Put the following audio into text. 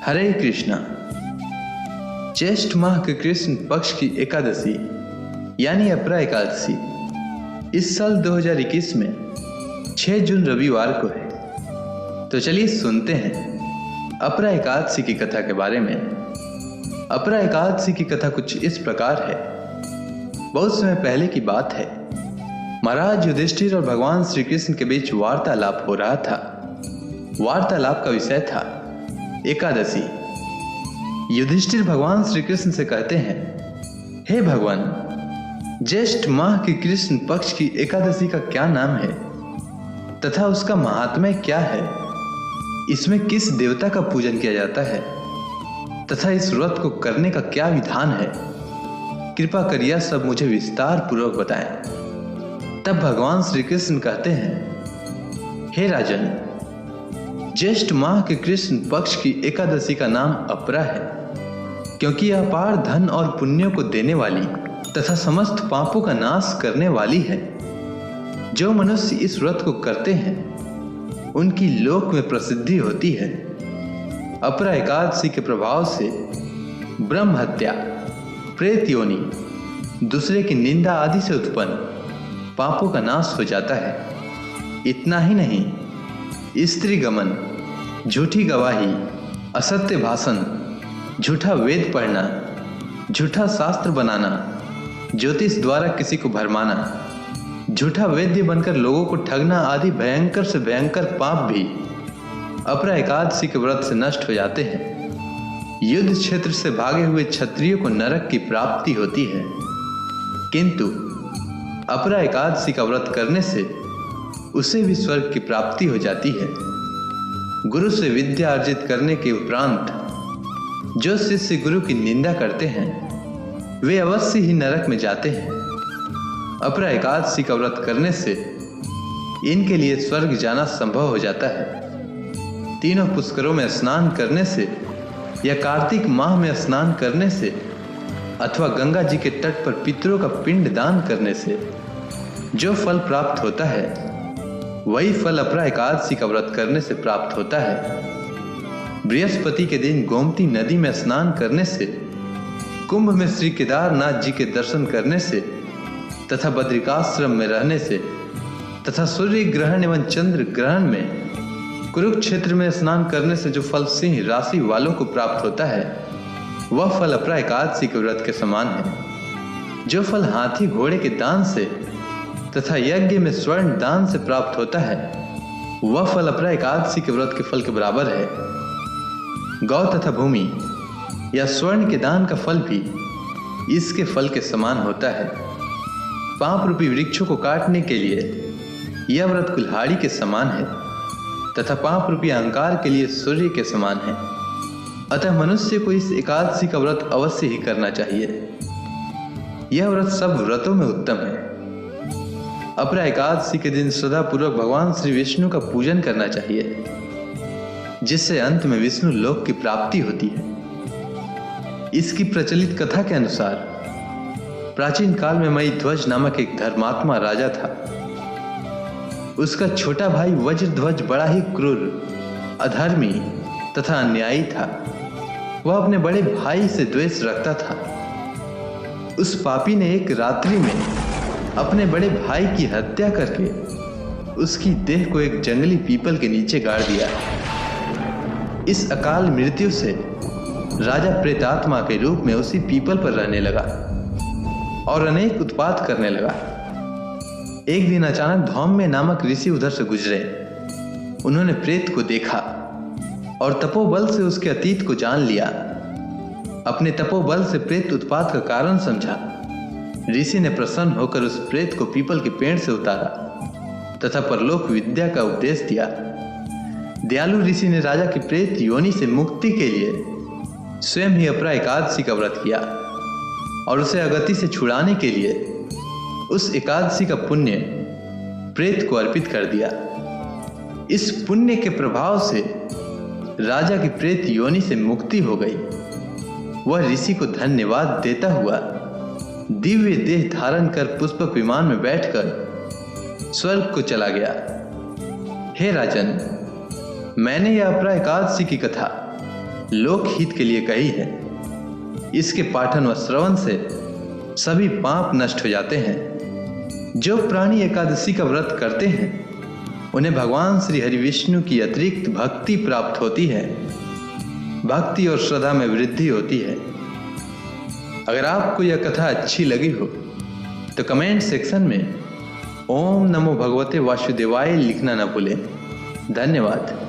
हरे कृष्णा। ज्येष्ठ माह के कृष्ण पक्ष की एकादशी यानी अपरा एकादशी इस साल 2021 में 6 जून रविवार को है। तो चलिए सुनते हैं अपरा एकादशी की कथा के बारे में। अपरा एकादशी की कथा कुछ इस प्रकार है। बहुत समय पहले की बात है। महाराज युधिष्ठिर और भगवान श्री कृष्ण के बीच वार्तालाप हो रहा था। वार्तालाप का विषय था एकादशी। युधिष्ठिर भगवान श्री कृष्ण से कहते हैं, हे भगवान, ज्येष्ठ माह की कृष्ण पक्ष की एकादशी का क्या नाम है तथा उसका महात्म्य क्या है? इसमें किस देवता का पूजन किया जाता है तथा इस व्रत को करने का क्या विधान है? कृपा कर यह सब मुझे विस्तार पूर्वक बताएं। तब भगवान श्री कृष्ण कहते हैं, हे राजन, ज्येष्ठ माह के कृष्ण पक्ष की एकादशी का नाम अपरा है, क्योंकि यह अपार धन और पुण्यों को देने वाली तथा समस्त पापों का नाश करने वाली है। जो मनुष्य इस व्रत को करते हैं उनकी लोक में प्रसिद्धि होती है। अपरा एकादशी के प्रभाव से ब्रह्म हत्या, प्रेत योनि, दूसरे की निंदा आदि से उत्पन्न पापों का नाश हो जाता है। इतना ही नहीं, स्त्री गमन, झूठी गवाही, असत्य भाषण, झूठा वेद पढ़ना, झूठा शास्त्र बनाना, ज्योतिष द्वारा किसी को भरमाना, झूठा वैद्य बनकर लोगों को ठगना आदि भयंकर से भयंकर पाप भी अपरा एकादशी के व्रत से नष्ट हो जाते हैं। युद्ध क्षेत्र से भागे हुए क्षत्रियों को नरक की प्राप्ति होती है, किंतु अपरा एकादशी का व्रत करने से उसे भी स्वर्ग की प्राप्ति हो जाती है। गुरु से विद्या अर्जित करने के उपरांत जो शिष्य गुरु की निंदा करते हैं वे अवश्य ही नरक में जाते हैं। अपरा एकादशी का व्रत करने से इनके लिए स्वर्ग जाना संभव हो जाता है। तीनों पुष्करों में स्नान करने से या कार्तिक माह में स्नान करने से अथवा गंगा जी के तट पर पितरों का पिंड दान करने से जो फल प्राप्त होता है वही फल अपरा एकादशी का व्रत करने से प्राप्त होता है। बृहस्पति के दिन गोमती नदी में स्नान करने से, कुंभ में श्री केदारनाथ जी के दर्शन करने से तथा बद्रिकाश्रम में रहने से तथा सूर्य ग्रहण एवं चंद्र ग्रहण में कुरुक्षेत्र में स्नान करने से जो फल सिंह राशि वालों को प्राप्त होता है वह फल अपरा एकादशी के व्रत के समान है। जो फल हाथी घोड़े के दान से तथा यज्ञ में स्वर्ण दान से प्राप्त होता है वह फल अपरा एकादशी के व्रत के फल के बराबर है। गौ तथा भूमि या स्वर्ण के दान का फल भी इसके फल के समान होता है। पाप रूपी वृक्षों को काटने के लिए यह व्रत कुल्हाड़ी के समान है तथा पाप रूपी अहंकार के लिए सूर्य के समान है। अतः मनुष्य को इस एकादशी का व्रत अवश्य ही करना चाहिए। यह व्रत सब व्रतों में उत्तम है। अपरा एकादशी के दिन श्रद्धापूर्वक भगवान श्री विष्णु का पूजन करना चाहिए, जिससे अंत में विष्णु लोक की प्राप्ति होती है। इसकी प्रचलित कथा के अनुसार प्राचीन काल में मई ध्वज नामक एक धर्मात्मा राजा था। उसका छोटा भाई वज्रध्वज बड़ा ही क्रूर, अधर्मी तथा अन्यायी था। वह अपने बड़े भाई से द्वेष रखता था। उस पापी ने एक रात्रि में अपने बड़े भाई की हत्या करके उसकी देह को एक जंगली पीपल के नीचे गाड़ दिया। इस अकाल मृत्यु से राजा प्रेतात्मा के रूप में उसी पीपल पर रहने लगा और अनेक उत्पात करने लगा। एक दिन अचानक धौम्य नामक ऋषि उधर से गुजरे। उन्होंने प्रेत को देखा और तपोबल से उसके अतीत को जान लिया। अपने तपोबल से प्रेत उत्पात का कारण समझा। ऋषि ने प्रसन्न होकर उस प्रेत को पीपल के पेड़ से उतारा तथा परलोक विद्या का उपदेश दिया। दयालु ऋषि ने राजा की प्रेत योनि से मुक्ति के लिए स्वयं ही अपरा एकादशी का व्रत किया और उसे अगति से छुड़ाने के लिए उस एकादशी का पुण्य प्रेत को अर्पित कर दिया। इस पुण्य के प्रभाव से राजा की प्रेत योनि से मुक्ति हो गई। वह ऋषि को धन्यवाद देता हुआ दिव्य देह धारण कर पुष्पक विमान में बैठकर स्वर्ग को चला गया। हे राजन, मैंने यह अपरा एकादशी की कथा लोकहित के लिए कही है। इसके पाठन व श्रवण से सभी पाप नष्ट हो जाते हैं। जो प्राणी एकादशी का व्रत करते हैं उन्हें भगवान श्री हरि विष्णु की अतिरिक्त भक्ति प्राप्त होती है। भक्ति और श्रद्धा में वृद्धि होती है। अगर आपको यह कथा अच्छी लगी हो तो कमेंट सेक्शन में ओम नमो भगवते वासुदेवाय लिखना न भूलें। धन्यवाद।